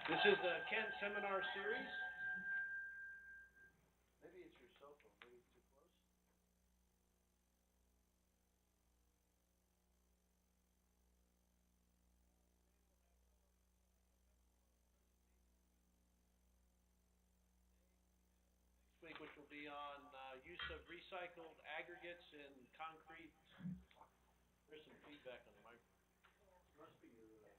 This is the Kent Seminar Series. Maybe it's your cell phone, maybe it's too close. Next week, which will be on use of recycled aggregates in concrete. There's some feedback on the mic. Must be your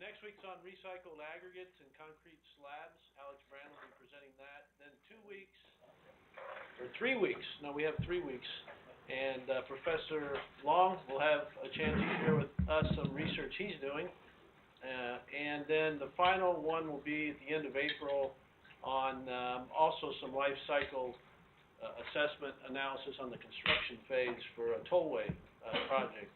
Next week's on recycled aggregates and concrete slabs. Alex Brand will be presenting that. Then 2 weeks, or 3 weeks, no, we have 3 weeks. And Professor Long will have a chance to share with us some research he's doing. And then the final one will be at the end of April on also some life cycle assessment analysis on the construction phase for a tollway project.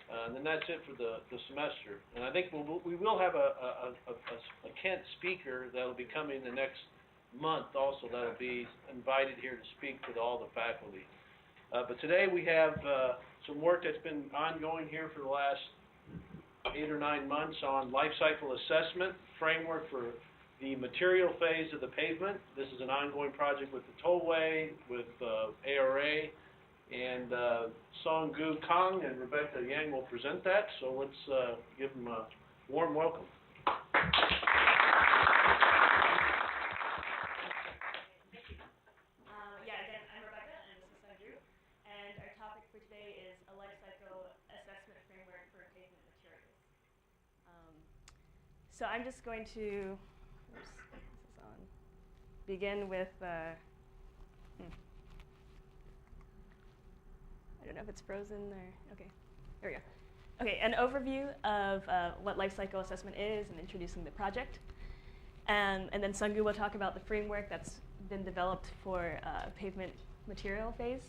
And then that's it for the semester. And I think we will have a Kent speaker that will be coming the next month also that will be invited here to speak to all the faculty. But today we have some work that's been ongoing here for the last 8 or 9 months on life cycle assessment framework for the material phase of the pavement. This is an ongoing project with the tollway, with ARA, and Yang Kang and Rebecca Yang will present that, so let's give them a warm welcome. Again, I'm Rebecca, and this is Sanju, and our topic for today is a life cycle assessment framework for pavement materials. So I'm just going to, oops, this is on, begin with, I don't know if it's frozen or, okay, there we go. Okay, an overview of what life cycle assessment is and introducing the project. And then Sungu will talk about the framework that's been developed for pavement material phase.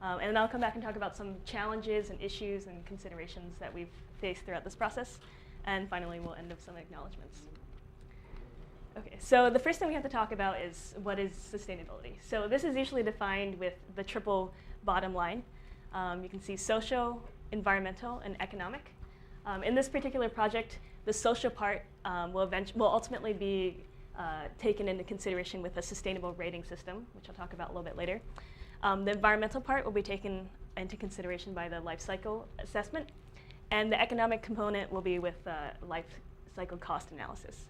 And then I'll come back and talk about some challenges and issues and considerations that we've faced throughout this process. And finally, we'll end with some acknowledgements. Okay, so the first thing we have to talk about is what is sustainability. So this is usually defined with the triple bottom line. You can see social, environmental, and economic. In this particular project, the social part will ultimately be taken into consideration with a sustainable rating system, which I'll talk about a little bit later. The environmental part will be taken into consideration by the life cycle assessment, and the economic component will be with life cycle cost analysis.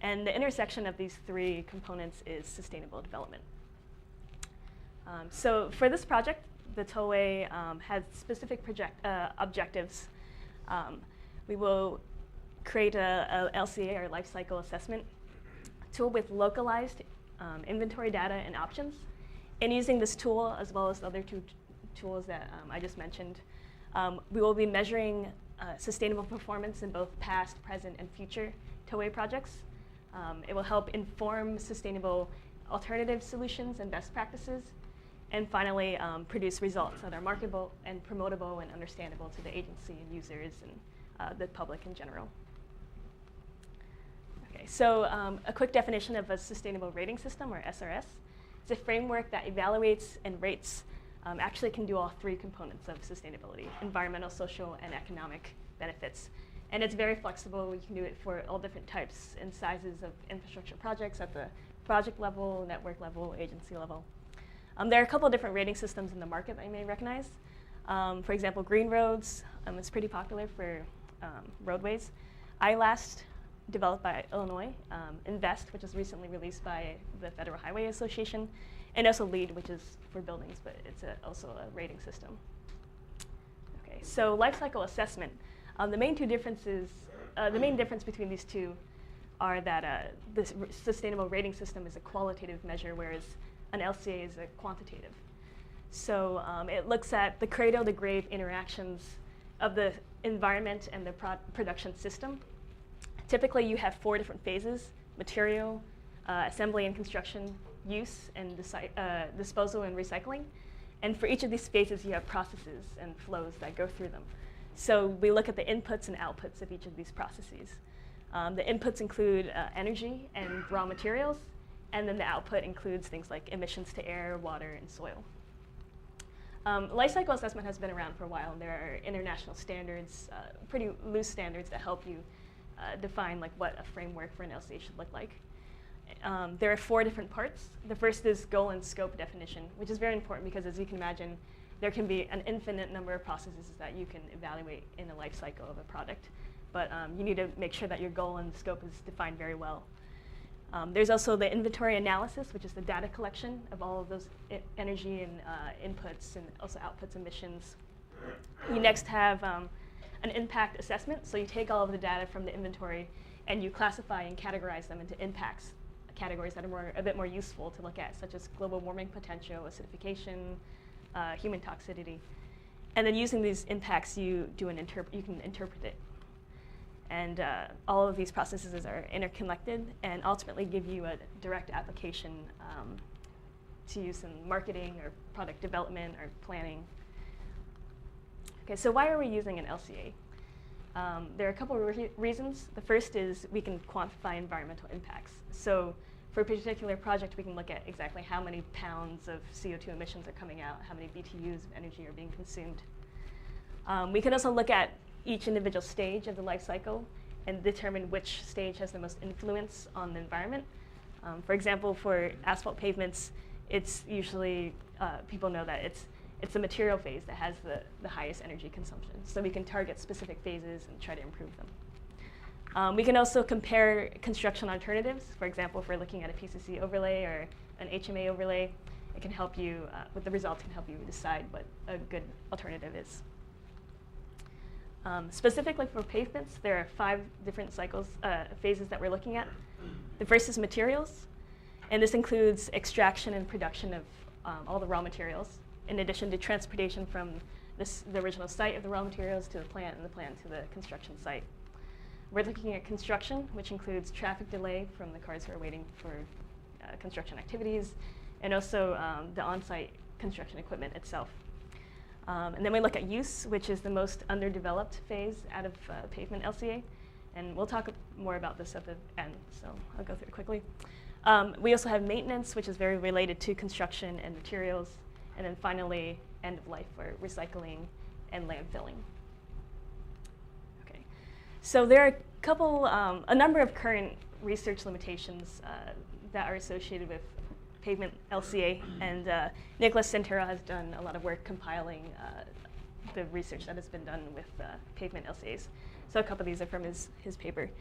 And the intersection of these three components is sustainable development. So for this project, the tollway has specific objectives. We will create a LCA, or life cycle assessment tool, with localized inventory data and options. And using this tool, as well as the other two tools that I just mentioned, we will be measuring sustainable performance in both past, present, and future tollway projects. It will help inform sustainable alternative solutions and best practices. And finally, produce results that are marketable and promotable and understandable to the agency and users and the public in general. Okay, so a quick definition of a sustainable rating system, or SRS. It's a framework that evaluates and rates, actually can do all three components of sustainability: environmental, social, and economic benefits. And it's very flexible. You can do it for all different types and sizes of infrastructure projects at the project level, network level, agency level. There are a couple of different rating systems in the market that you may recognize. For example, Green Roads is pretty popular for roadways. ILAST, developed by Illinois. Invest, which was recently released by the Federal Highway Association. And also LEED, which is for buildings, but it's also a rating system. Okay, so life cycle assessment. The main difference between these two are that this sustainable rating system is a qualitative measure, whereas an LCA is a quantitative. So it looks at the cradle-to-grave interactions of the environment and the production system. Typically, you have 4 different phases: material, assembly and construction, use, and disposal and recycling. And for each of these phases, you have processes and flows that go through them. So we look at the inputs and outputs of each of these processes. The inputs include energy and raw materials, And then the output includes things like emissions to air, water, and soil. Life cycle assessment has been around for a while, and there are international standards, pretty loose standards that help you define like what a framework for an LCA should look like. There are 4 different parts. The first is goal and scope definition, which is very important because, as you can imagine, there can be an infinite number of processes that you can evaluate in the life cycle of a product. But you need to make sure that your goal and scope is defined very well. There's also the inventory analysis, which is the data collection of all of those energy and inputs and also outputs, emissions. You next have an impact assessment. So you take all of the data from the inventory and you classify and categorize them into impacts categories that are a bit more useful to look at, such as global warming potential, acidification, human toxicity. And then using these impacts, you can interpret it. And all of these processes are interconnected and ultimately give you a direct application to use in marketing or product development or planning. Okay, so why are we using an LCA? There are a couple of reasons. The first is we can quantify environmental impacts. So for a particular project, we can look at exactly how many pounds of CO2 emissions are coming out, how many BTUs of energy are being consumed. We can also look at each individual stage of the life cycle and determine which stage has the most influence on the environment. For example, for asphalt pavements, it's usually, people know that it's the material phase that has the highest energy consumption. So we can target specific phases and try to improve them. We can also compare construction alternatives. For example, if we're looking at a PCC overlay or an HMA overlay, it can help you, with the results, can help you decide what a good alternative is. Specifically for pavements, there are 5 different phases that we're looking at. The first is materials, and this includes extraction and production of all the raw materials, in addition to transportation from the original site of the raw materials to the plant and the plant to the construction site. We're looking at construction, which includes traffic delay from the cars who are waiting for construction activities, and also the on-site construction equipment itself. And then we look at use, which is the most underdeveloped phase out of pavement LCA. And we'll talk more about this at the end, so I'll go through it quickly. We also have maintenance, which is very related to construction and materials. And then finally, end of life for recycling and landfilling. Okay, so there are a number of current research limitations that are associated with pavement LCA, and Nicholas Santero has done a lot of work compiling the research that has been done with pavement LCAs. So a couple of these are from his paper.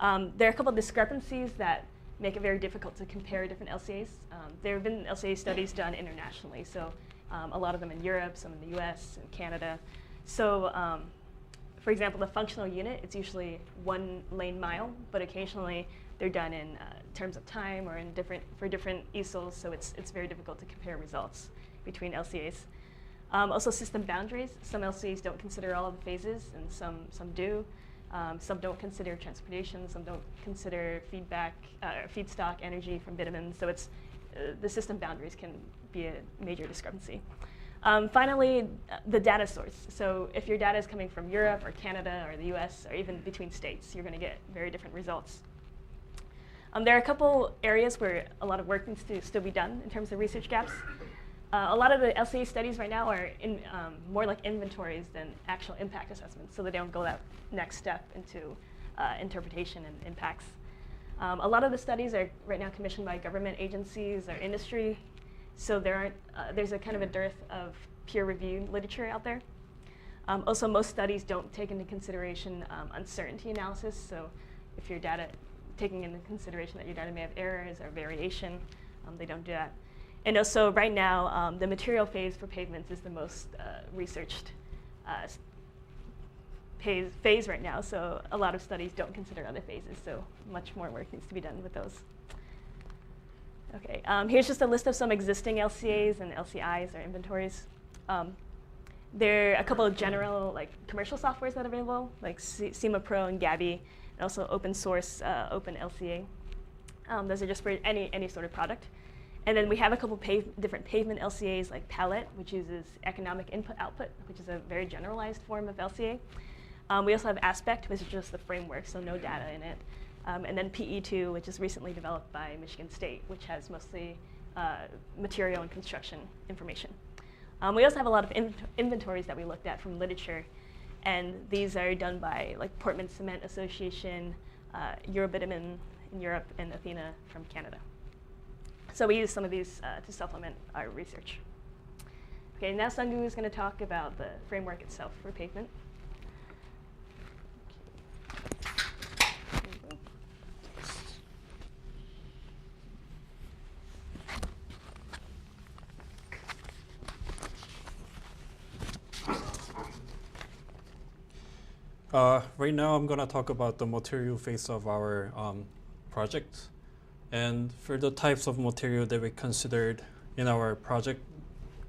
There are a couple of discrepancies that make it very difficult to compare different LCAs. There have been LCA studies done internationally, so a lot of them in Europe, some in the US and Canada. So for example, the functional unit, it's usually 1 lane mile, but occasionally they're done in terms of time or for different ESOLs, so it's very difficult to compare results between LCAs. Also system boundaries. Some LCAs don't consider all of the phases, and some do. Some don't consider transportation, some don't consider feedstock energy from bitumen, so the system boundaries can be a major discrepancy. Finally, the data source. So if your data is coming from Europe or Canada or the US or even between states, you're going to get very different results. There are a couple areas where a lot of work needs to still be done in terms of research gaps. A lot of the LCA studies right now are more like inventories than actual impact assessments, so they don't go that next step into interpretation and impacts. A lot of the studies are right now commissioned by government agencies or industry, so there's a kind of a dearth of peer-reviewed literature out there. Also, most studies don't take into consideration uncertainty analysis, so if your data, taking into consideration that your data may have errors or variation, they don't do that. And also, right now, the material phase for pavements is the most researched phase right now, so a lot of studies don't consider other phases, so much more work needs to be done with those. Okay, here's just a list of some existing LCAs and LCIs or inventories. There are a couple of general commercial softwares that are available, like SEMA Pro and Gabi, and also open source Open LCA. Those are just for any sort of product. And then we have a couple different pavement LCAs like Palette, which uses economic input-output, which is a very generalized form of LCA. We also have Aspect, which is just the framework, so no data in it. and then PE2, which is recently developed by Michigan State, which has mostly material and construction information. We also have a lot of inventories that we looked at from literature, and these are done by like Portland Cement Association, Eurobitumen in Europe, and Athena from Canada. So we use some of these to supplement our research. Okay, now Sungwoo is going to talk about the framework itself for pavement. Right now, I'm going to talk about the material phase of our project. And for the types of material that we considered in our project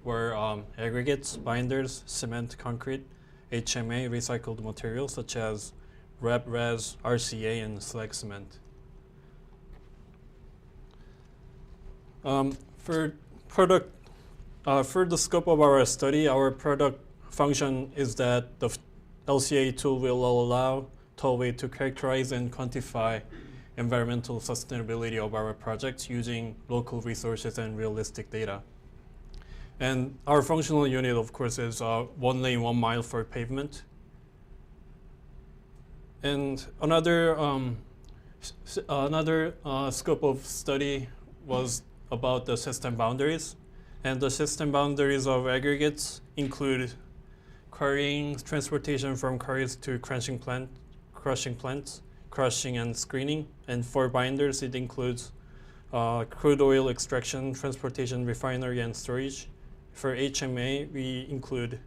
were aggregates, binders, cement, concrete, HMA, recycled materials such as REB, RES, RCA, and slag cement. For the scope of our study, our product function is that the LCA tool will allow Tollway to characterize and quantify environmental sustainability of our projects using local resources and realistic data. And our functional unit, of course, is 1 lane, 1 mile for pavement. And another scope of study was about the system boundaries. And the system boundaries of aggregates include quarrying, transportation from quarries to crushing plants, crushing and screening. And for binders, it includes crude oil extraction, transportation, refinery, and storage. For HMA, we include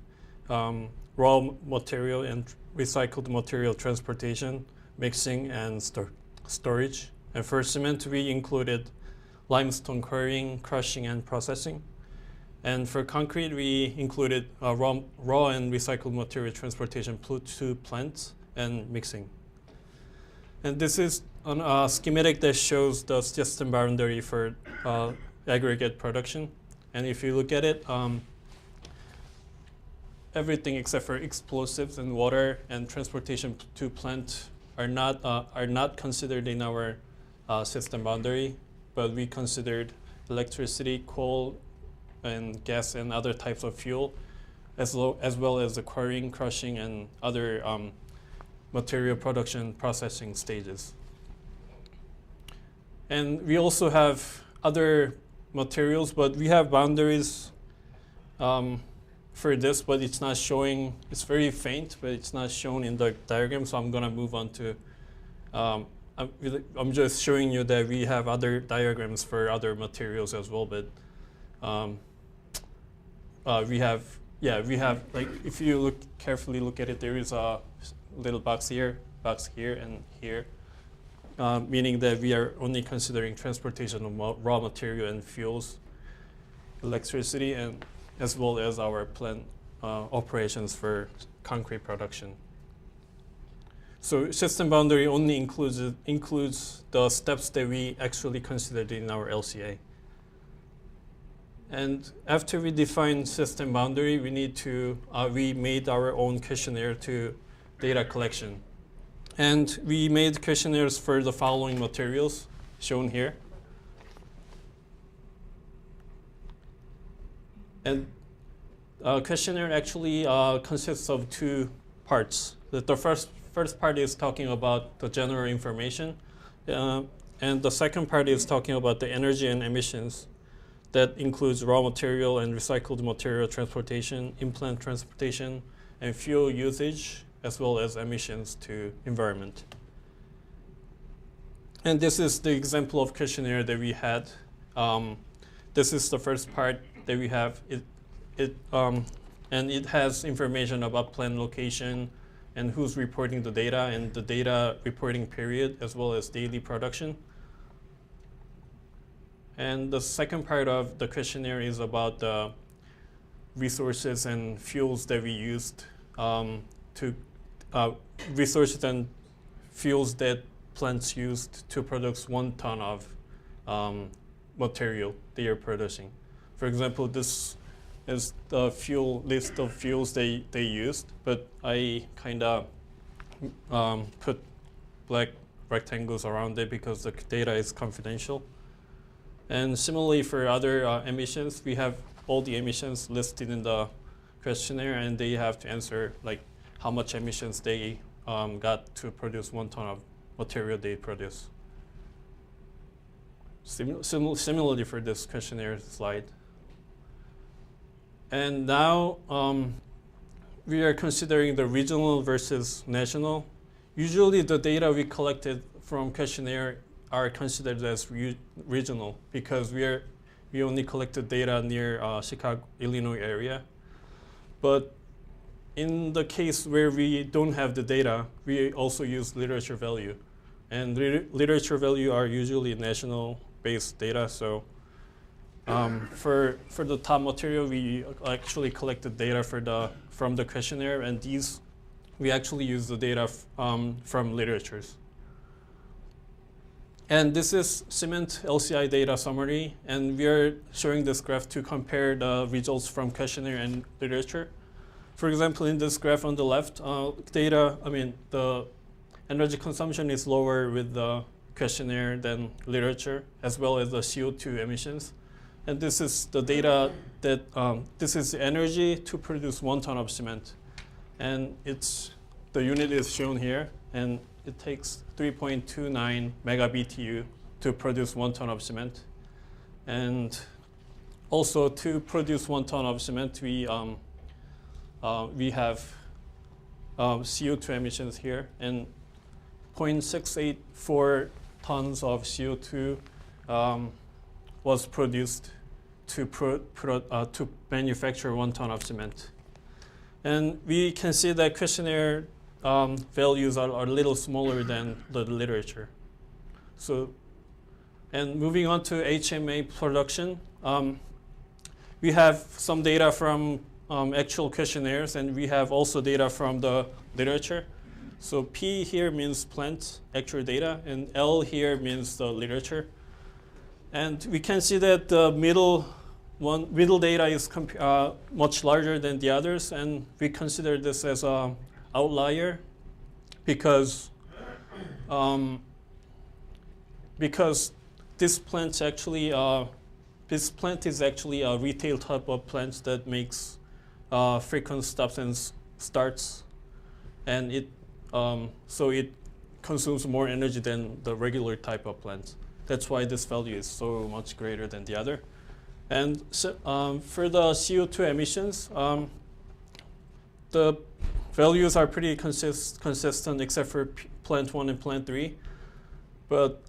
raw material and recycled material transportation, mixing, and storage. And for cement, we included limestone quarrying, crushing, and processing. And for concrete, we included raw and recycled material transportation to plants and mixing. And this is a schematic that shows the system boundary for aggregate production. And if you look at it, everything except for explosives and water and transportation to plant are not considered in our system boundary, but we considered electricity, coal, and gas and other types of fuel, as well as the quarrying, crushing, and other material production processing stages. And we also have other materials, but we have boundaries for this, but it's not showing. It's very faint, but it's not shown in the diagram, so I'm going to move on to I'm just showing you that we have other diagrams for other materials as well, but we have like, if you carefully look at it, there is a little box here, and here, meaning that we are only considering transportation of raw material and fuels, electricity, and as well as our plant operations for concrete production. So system boundary only includes the steps that we actually considered in our LCA. And after we define system boundary, we made our own questionnaire to data collection. And we made questionnaires for the following materials shown here. And questionnaire actually consists of 2 parts. The first part is talking about the general information, and the second part is talking about the energy and emissions. That includes raw material and recycled material transportation, in-plant transportation, and fuel usage, as well as emissions to environment. And this is the example of questionnaire that we had. This is the first part that we have. And it has information about plant location and who's reporting the data and the data reporting period, as well as daily production. And the second part of the questionnaire is about the resources and fuels that we used resources and fuels that plants used to produce 1 ton of material they are producing. For example, this is the list of fuels they used, but I kind of put black rectangles around it because the data is confidential. And similarly for other emissions, we have all the emissions listed in the questionnaire, and they have to answer like how much emissions they got to produce 1 ton of material they produce. Similarly for this questionnaire slide. And now we are considering the regional versus national. Usually the data we collected from questionnaire are considered as regional because we only collected data near Chicago, Illinois area. But in the case where we don't have the data, we also use literature value. And literature value are usually national-based data. So for the top material, we actually collected data from the questionnaire, and these we actually use the data from literatures. And this is cement LCI data summary, and we are showing this graph to compare the results from questionnaire and literature. For example, in this graph on the left, the energy consumption is lower with the questionnaire than literature, as well as the CO2 emissions. And this is the data that, this is the energy to produce 1 ton of cement. And the unit is shown here, and it takes 3.29 megabtu to produce 1 ton of cement. And also to produce 1 ton of cement, we have CO2 emissions here, and 0.684 tons of CO2 was produced to manufacture 1 ton of cement. And we can see that questionnaire values are a little smaller than the literature. So, and moving on to HMA production, we have some data from actual questionnaires, and we have also data from the literature. So P here means plant actual data, and L here means the literature. And we can see that the middle data is much larger than the others, and we consider this as an outlier because this plant is actually a retail type of plant that makes frequent stops and starts, and so it consumes more energy than the regular type of plant. That's why this value is so much greater than the other. And so, for the CO2 emissions, the values are pretty consistent except for plant 1 and plant 3. But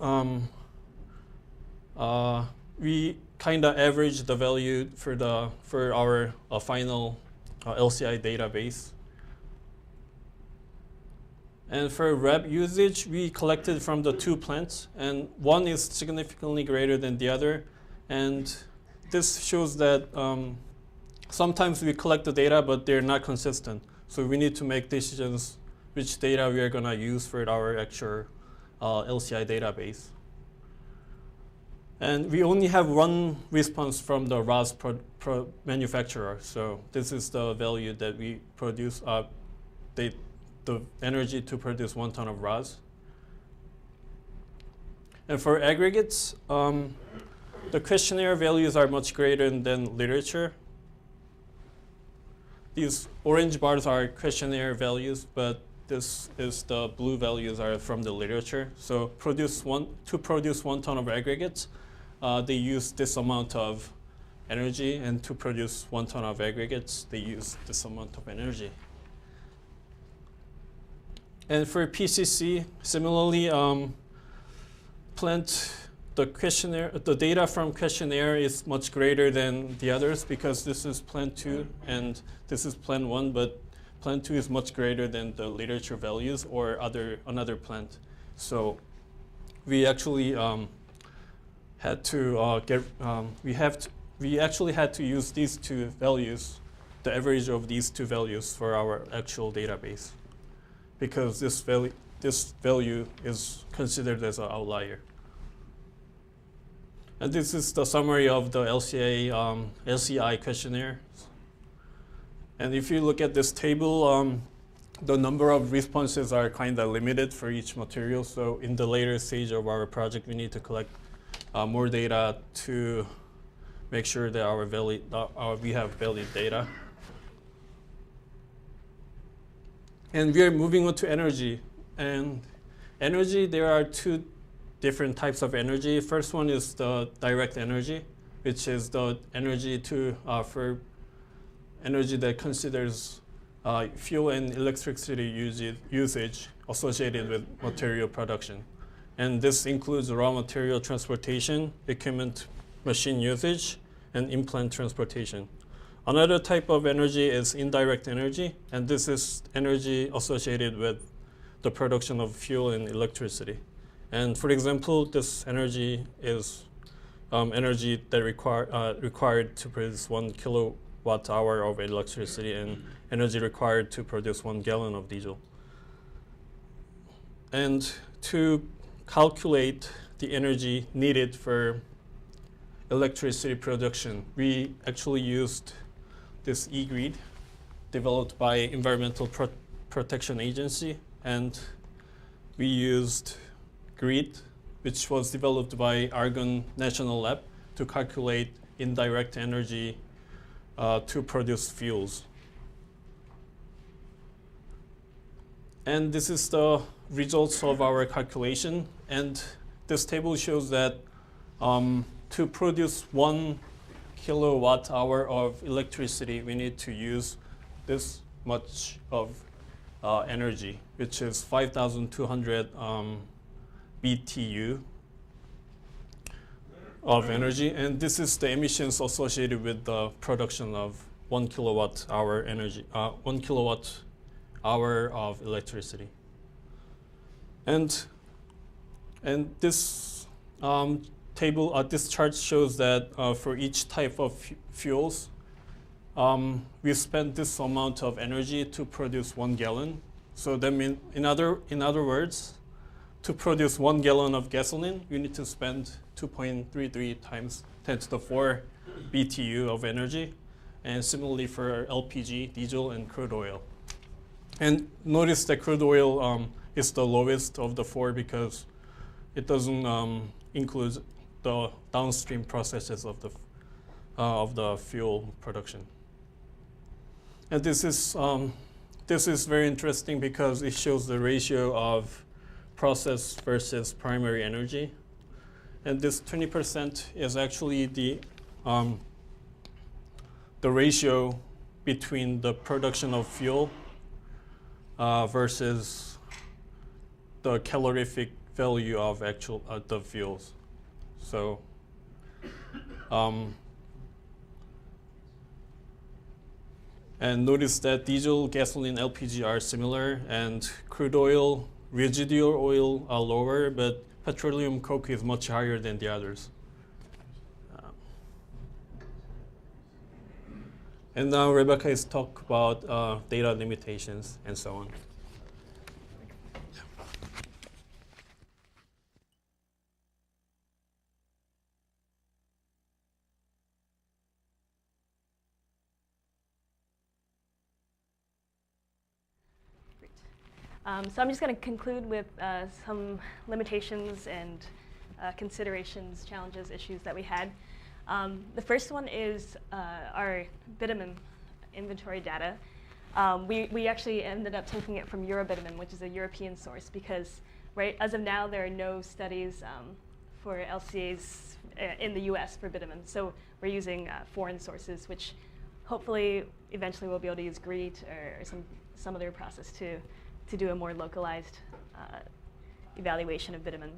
we kind of average the value for our final LCI database. And for REB usage, we collected from the 2 plants, and one is significantly greater than the other. And this shows that sometimes we collect the data, but they're not consistent. So we need to make decisions which data we are going to use for our actual LCI database. And we only have one response from the ROS manufacturer. So this is the value that we produce, the energy to produce 1 ton of ROS. And for aggregates, the questionnaire values are much greater than literature. These orange bars are questionnaire values, but this is the blue values are from the literature. So to produce 1 ton of aggregates, they use this amount of energy, and to produce 1 ton of aggregates, they use this amount of energy. And for PCC, similarly, the data from questionnaire is much greater than the others because this is plant 2 and this is plant 1, but plant 2 is much greater than the literature values or another plant. So we actually had to we actually had to use these 2 values, the average of these 2 values for our actual database, because this value is considered as an outlier. And this is the summary of the LCI questionnaire. And if you look at this table, the number of responses are kind of limited for each material. So in the later stage of our project, we need to collect more data to make sure that we have valid data. And we are moving on to energy. And energy, there are two different types of energy. First one is the direct energy, which is the energy for energy that considers fuel and electricity usage associated with material production. And this includes raw material transportation, equipment, machine usage, and in-plant transportation. Another type of energy is indirect energy, and this is energy associated with the production of fuel and electricity. And for example, this energy is energy that required to produce 1 kilowatt hour of electricity and energy required to produce 1 gallon of diesel. And to calculate the energy needed for electricity production, we actually used this e-grid developed by Environmental Protection Agency, and we used grid, which was developed by Argonne National Lab to calculate indirect energy to produce fuels. And this is the results of our calculation. And this table shows that to produce 1 kilowatt hour of electricity, we need to use this much of energy, which is 5,200 BTU of energy. And this is the emissions associated with the production of 1 kilowatt hour energy, 1 kilowatt hour of electricity. And this table, this chart shows that for each type of fuels, we spend this amount of energy to produce 1 gallon. So that means, in other words, to produce 1 gallon of gasoline, you need to spend 2.33 times 10 to the 4 BTU of energy. And similarly for LPG, diesel, and crude oil. And notice that crude oil is the lowest of the 4 because it doesn't include the downstream processes of the fuel production. And this is very interesting because it shows the ratio of process versus primary energy. And this 20% is actually the ratio between the production of fuel versus the calorific value of the fuels. So and notice that diesel, gasoline, LPG are similar, and crude oil, residual oil are lower, but petroleum coke is much higher than the others. And now Rebecca is talk about data limitations and so on. So I'm just going to conclude with some limitations and considerations, challenges, issues that we had. The first one is our bitumen inventory data. We actually ended up taking it from Eurobitumen, which is a European source, because as of now, there are no studies for LCAs in the US for bitumen. So we're using foreign sources, which hopefully eventually we'll be able to use GREET or some other process to do a more localized evaluation of bitumen.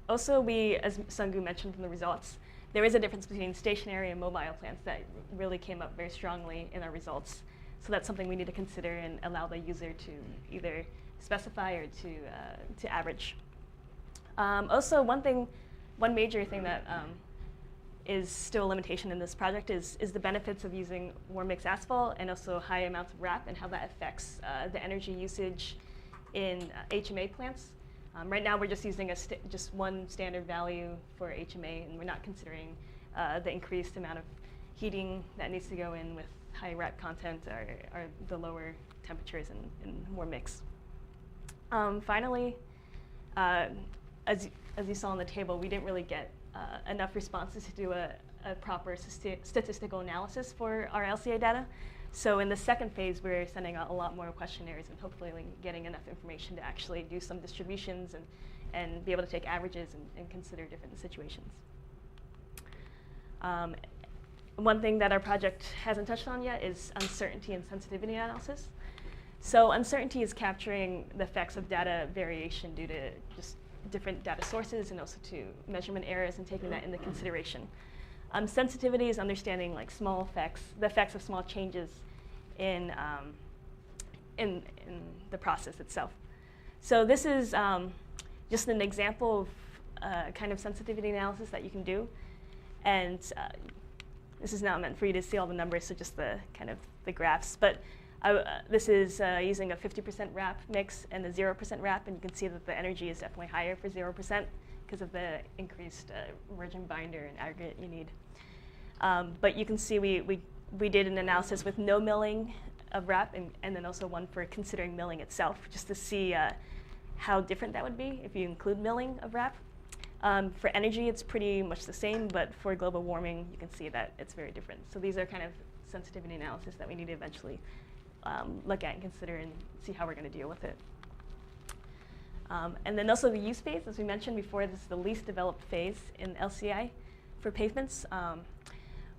Also, as Sunggu mentioned in the results, there is a difference between stationary and mobile plants that really came up very strongly in our results. So that's something we need to consider and allow the user to either specify or to average. Also, one major thing that is still a limitation in this project is the benefits of using warm mix asphalt and also high amounts of RAP and how that affects the energy usage in HMA plants. Right now we're just using just one standard value for HMA, and we're not considering the increased amount of heating that needs to go in with high RAP content are the lower temperatures and more mix. Finally, as you saw on the table, we didn't really get enough responses to do a proper statistical analysis for our LCA data. So in the second phase, we're sending out a lot more questionnaires and hopefully getting enough information to actually do some distributions and be able to take averages and consider different situations. One thing that our project hasn't touched on yet is uncertainty and sensitivity analysis. So uncertainty is capturing the effects of data variation due to just different data sources and also to measurement errors and taking that into consideration. Sensitivity is understanding like small effects, the effects of small changes in the process itself. So this is just an example of kind of sensitivity analysis that you can do. And this is not meant for you to see all the numbers, so just the kind of the graphs. But this is using a 50% RAP mix and a 0% RAP, and you can see that the energy is definitely higher for 0% because of the increased merging binder and aggregate you need. But you can see we did an analysis with no milling of RAP and then also one for considering milling itself, just to see how different that would be if you include milling of RAP. For energy, it's pretty much the same, but for global warming, you can see that it's very different. So these are kind of sensitivity analysis that we need to eventually look at and consider and see how we're going to deal with it. And then also the use phase, as we mentioned before, this is the least developed phase in LCI for pavements.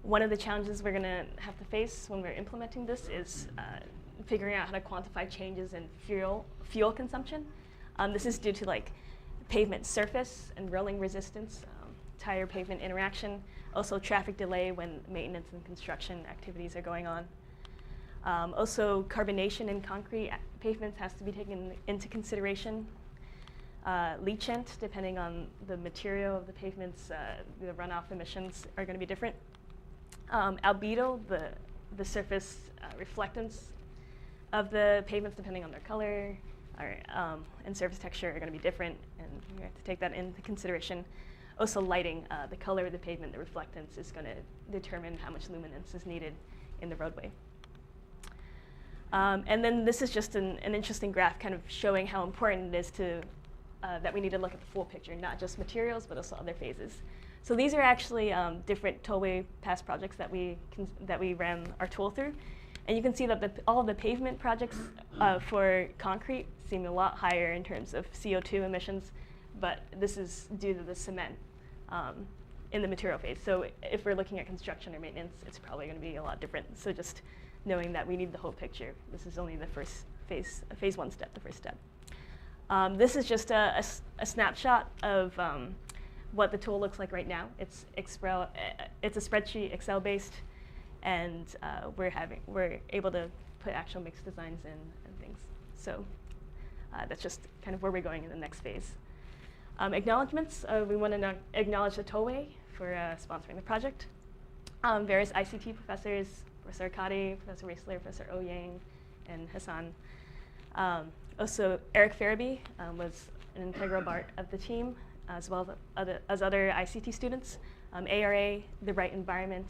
One of the challenges we're going to have to face when we're implementing this is figuring out how to quantify changes in fuel consumption. This is due to like pavement surface and rolling resistance, tire pavement interaction, also traffic delay when maintenance and construction activities are going on. Also carbonation in concrete pavements has to be taken into consideration. Leachant, depending on the material of the pavements, the runoff emissions are going to be different. Albedo, the surface reflectance of the pavements, depending on their color and surface texture, are going to be different, and you have to take that into consideration. Also lighting, the color of the pavement, the reflectance is going to determine how much luminance is needed in the roadway. And then this is just an interesting graph kind of showing how important it is to that we need to look at the full picture, not just materials, but also other phases. So these are actually different tollway pass projects that we ran our tool through. And you can see that all of the pavement projects for concrete seem a lot higher in terms of CO2 emissions, but this is due to the cement in the material phase. So if we're looking at construction or maintenance, it's probably going to be a lot different. So just knowing that we need the whole picture. This is only the first phase one step, the first step. This is just a snapshot of what the tool looks like right now. It's a spreadsheet, Excel-based, and we're able to put actual mix designs in and things. So that's just kind of where we're going in the next phase. Acknowledgements, we want to acknowledge the tollway for sponsoring the project. Various ICT professors, Professor Kadi, Professor Raisler, Professor O Yang, and Hassan. Also, Eric Farabee was an integral part of the team, as well as other ICT students. ARA, The Right Environment,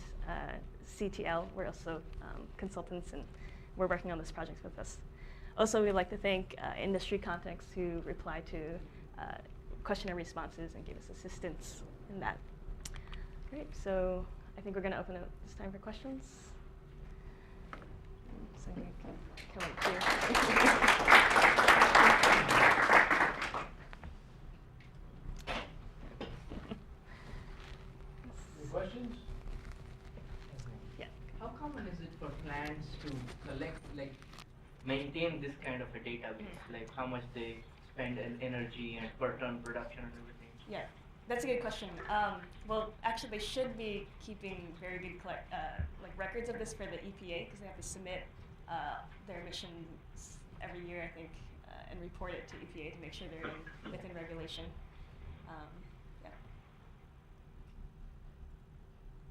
CTL, we're also consultants, and we're working on this project with us. Also, we'd like to thank industry contacts who replied to questionnaire responses and gave us assistance in that. Great, so I think we're going to open up this time for questions. So you can come up here. Any questions? Yeah. How common is it for plants to collect, maintain this kind of a database? Like how much they spend in energy and per ton production and everything? Yeah, that's a good question. Well, actually, they should be keeping very good records of this for the EPA because they have to submit their emissions every year, I think, and report it to EPA to make sure they're within regulation. Yeah.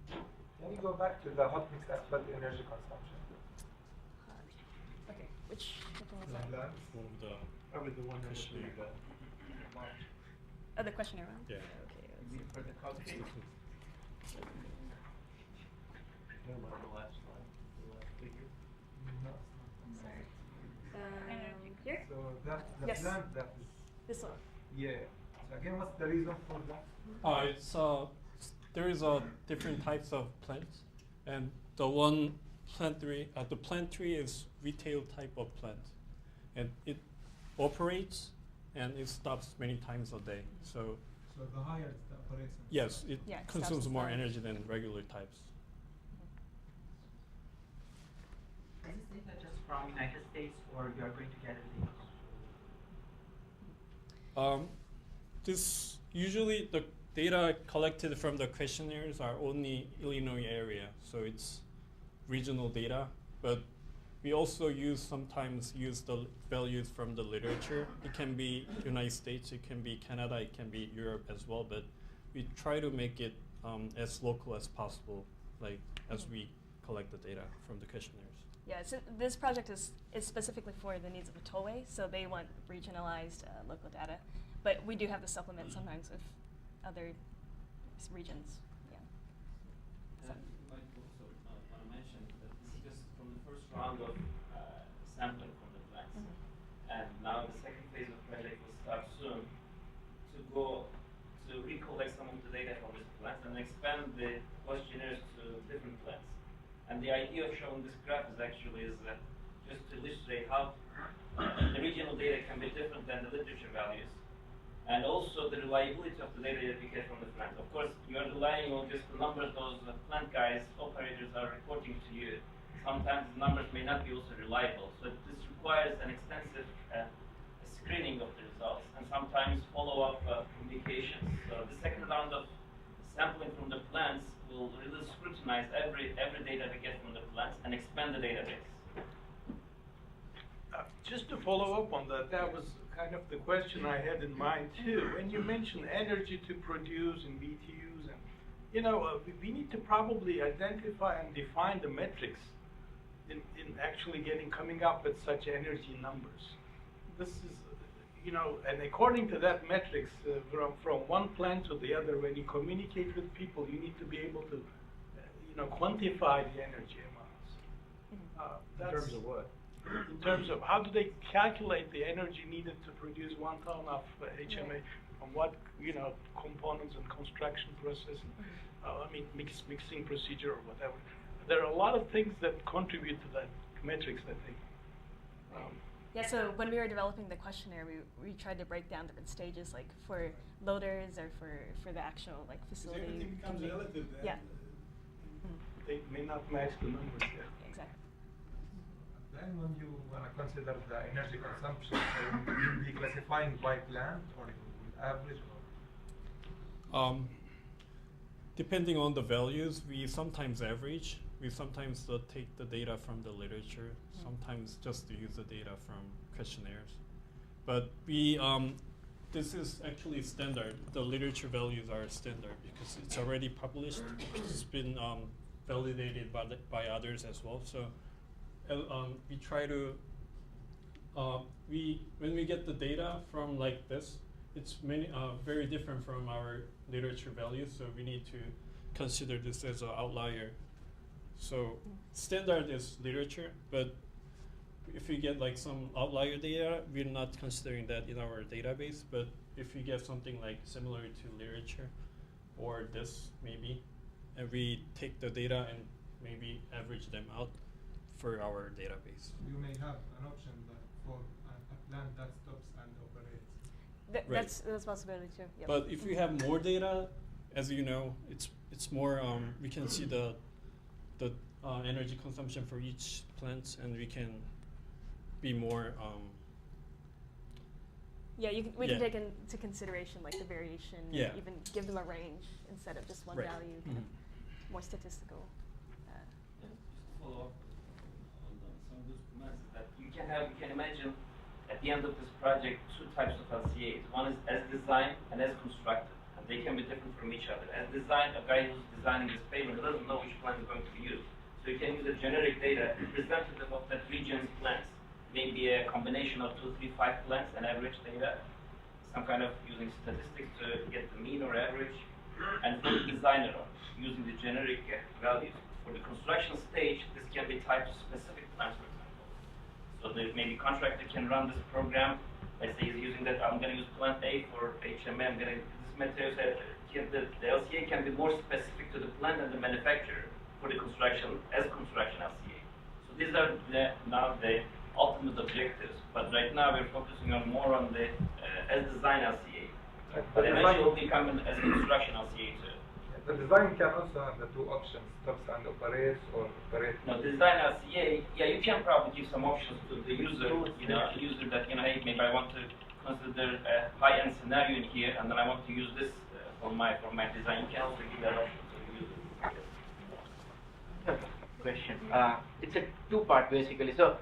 Can you go back to the hot mix as well, the energy consumption? Okay, which one was that? Probably the one that Questionnaire. Oh, the questionnaire one? Yeah. Okay, let's Maybe see. for the concrete. Never mind the last slide. The last week. Yes. plant that is, This one. yeah. So again, what's the reason for that? There is different types of plants, and the plant tree is retail type of plant, and it operates and it stops many times a day. So So the higher the operation. yes, it Yeah, it consumes stops more the- energy than regular types. Is this data just from United States, or you are going to get it? This usually the data collected from the questionnaires are only Illinois area, so it's regional data. But we also sometimes use the values from the literature. It can be United States, it can be Canada, it can be Europe as well. But we try to make it as local as possible, like as we collect the data from the questionnaires. Yeah, so this project is specifically for the needs of the tollway, so they want regionalized local data. But we do have to supplement sometimes with other regions. Yeah. And you might also want to mention that this is just from the first round of sampling from the plants. And now the second phase of the project will start soon to go to recollect some of the data from these plants and expand the questionnaires to different plants. And the idea of showing this graph is actually just to illustrate how the regional data can be different than the literature values. And also the reliability of the data that we get from the plant. Of course, you are relying on just the numbers those plant guys, operators are reporting to you. Sometimes the numbers may not be also reliable. So this requires an extensive screening of the results and sometimes follow-up communications. So the second round of sampling from the plants will really scrutinize every data we get from the plants and expand the database. Just to follow up on that, that was kind of the question I had in mind too. When you mention energy to produce in BTUs, and we need to probably identify and define the metrics in actually coming up with such energy numbers. This is, and according to that metrics, from one plant to the other, when you communicate with people, you need to be able to, quantify the energy amounts. In terms of what? In terms of how do they calculate the energy needed to produce 1 ton of HMA from what components and construction process, mixing procedure or whatever. There are a lot of things that contribute to that metrics, I think. Yeah, so when we were developing the questionnaire, we tried to break down different stages, like for loaders or for the actual facility. Everything becomes convey- relative then. Yeah. They may not match the numbers there. Exactly. Then when you want to consider the energy consumption, so you'll be classifying by plant or average or? Depending on the values, we sometimes average. We sometimes take the data from the literature. Sometimes just to use the data from questionnaires. But this is actually standard. The literature values are standard because it's already published. It's been validated by others as well. So we try to when we get the data from like this, it's very different from our literature values. So we need to consider this as an outlier. So standard is literature, but if we get some outlier data, we're not considering that in our database. But if we get something similar to literature, or this maybe, and we take the data and maybe average them out for our database. You may have an option for a plant that stops and operates. Right. That's a possibility too. Yep. But if we have more data, as you know, it's more. We can see the energy consumption for each plant, and we can be more. Yeah, we Yeah. can take into consideration the variation, Yeah. and even give them a range instead of just one Right. value, kind of more statistical. Just to follow up on some of those comments, is that you can imagine at the end of this project 2 types of LCAs. One is as designed and as constructed, and they can be different from each other. As designed, a guy who's designing this pavement doesn't know which plant is going to be used. So you can use a generic data representative of that region's plants. Maybe a combination of 2, 3, 5 plants and average data, some kind of using statistics to get the mean or average. And for the designer, using the generic values. For the construction stage, this can be tied to specific plants, for example. So So that maybe contractor can run this program. Let's say he's using that, I'm going to use plant A for HMA, I'm going to this material, the LCA can be more specific to the plant and the manufacturer for the construction, as construction LCA. So these are now the ultimate objectives, but right now we're focusing on more on the as design LCA. But eventually it will become as construction LCA too. The design can also have the two options, stops and operates or operate. No, design LCA, yeah, you can probably give some options to the user, user that, hey, maybe I want to consider a high-end scenario in here, and then I want to use this for my design. You can also give that option to the user. Question. It's a two-part basically. So,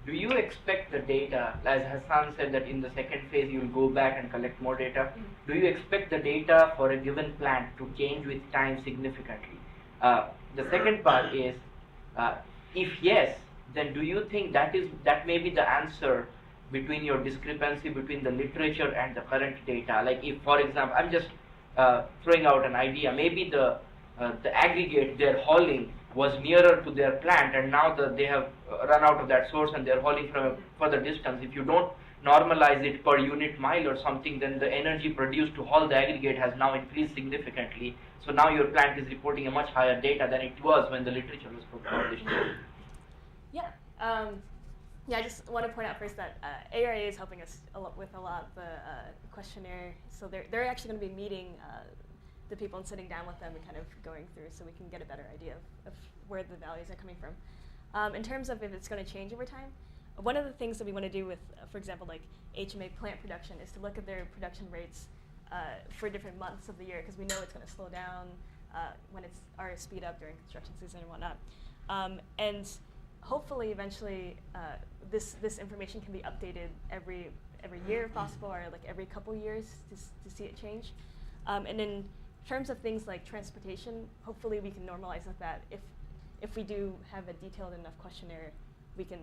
do you expect the data, as Hassan said that in the second phase you will go back and collect more data, do you expect the data for a given plant to change with time significantly? The second part is, if yes, then do you think that may be the answer between your discrepancy between the literature and the current data? Like if, for example, I'm just throwing out an idea, maybe the aggregate they're hauling was nearer to their plant, and now they have run out of that source and they're hauling from a further distance. If you don't normalize it per unit mile or something, then the energy produced to haul the aggregate has now increased significantly. So now your plant is reporting a much higher data than it was when the literature was published. Yeah. I just want to point out first that ARA is helping us with a lot of the questionnaire. So they're actually going to be meeting the people and sitting down with them and kind of going through so we can get a better idea of where the values are coming from. In terms of if it's going to change over time, one of the things that we want to do with, for example, like HMA plant production is to look at their production rates for different months of the year, because we know it's going to slow down when it's or speed up during construction season and whatnot. And hopefully, eventually, this information can be updated every year if possible, or like every couple years to see it change. And in terms of things like transportation, hopefully we can normalize with that. If we do have a detailed enough questionnaire, we can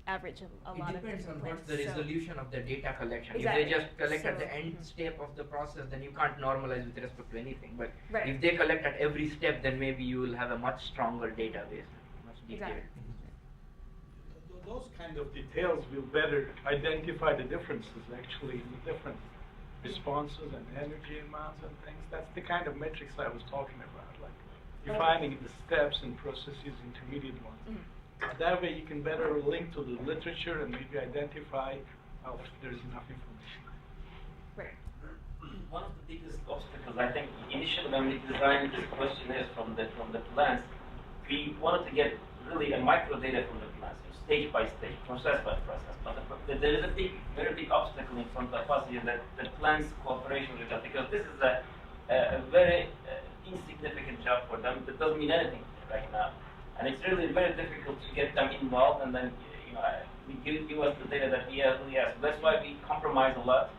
average a lot of It depends on plants. what's the resolution of the data collection. Exactly. If they just collect at the end step of the process, then you can't normalize with respect to anything. But right. if they collect at every step, then maybe you will have a much stronger database, much detailed. Exactly. Those kind of details will better identify the differences actually in the different responses and energy amounts and things. That's the kind of metrics I was talking about, like defining the steps and processes, intermediate ones. Mm-hmm. That way you can better link to the literature and maybe identify if there's enough information. Right. One of the biggest obstacles, I think, initially when we designed this questionnaire from the plants, we wanted to get really a micro data from the plants, stage by stage, process by process. But there is a very big obstacle in front of us here, that the plants' cooperation with us, because this is a very insignificant job for them. That doesn't mean anything right now, and it's really very difficult to get them involved. And then we give us the data that we really have. So that's why we compromise a lot.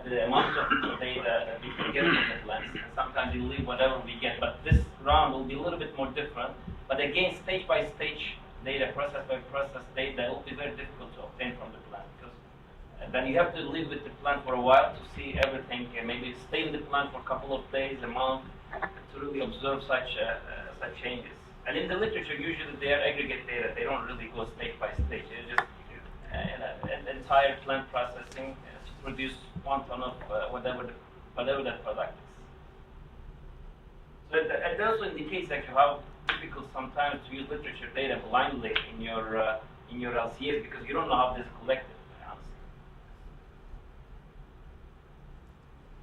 The amount of data that we can get from the plants, and sometimes we leave whatever we get. But this round will be a little bit more different. But again, stage by stage data, process by process data, will be very difficult to obtain from the plant, because then you have to live with the plant for a while to see everything, and maybe stay in the plant for a couple of days, a month, to really observe such changes. And in the literature, usually they are aggregate data. They don't really go stage by stage. It's just an entire plant processing to produce 1 ton of whatever that product is. So it also indicates actually how difficult sometimes to use literature data blindly in your LCAs, because you don't know how this is collected.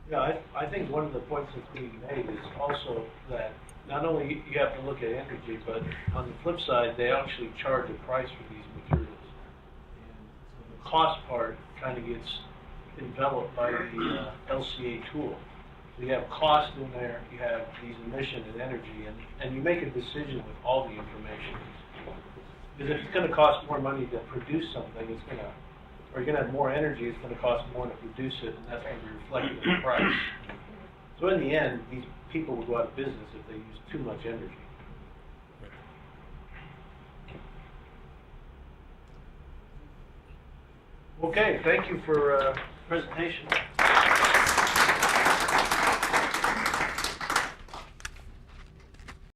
Yeah, I think one of the points that's being made is also that not only you have to look at energy, but on the flip side, they actually charge a price for these materials. And so the cost part kind of gets enveloped by the LCA tool. So you have cost in there, you have these emission and energy, and you make a decision with all the information. Because if it's going to cost more money to produce something, it's going to, or you're going to have more energy, it's going to cost more to produce it, and that's going to be reflected in the price. So in the end, these people will go out of business if they use too much energy. Okay, thank you for presentation.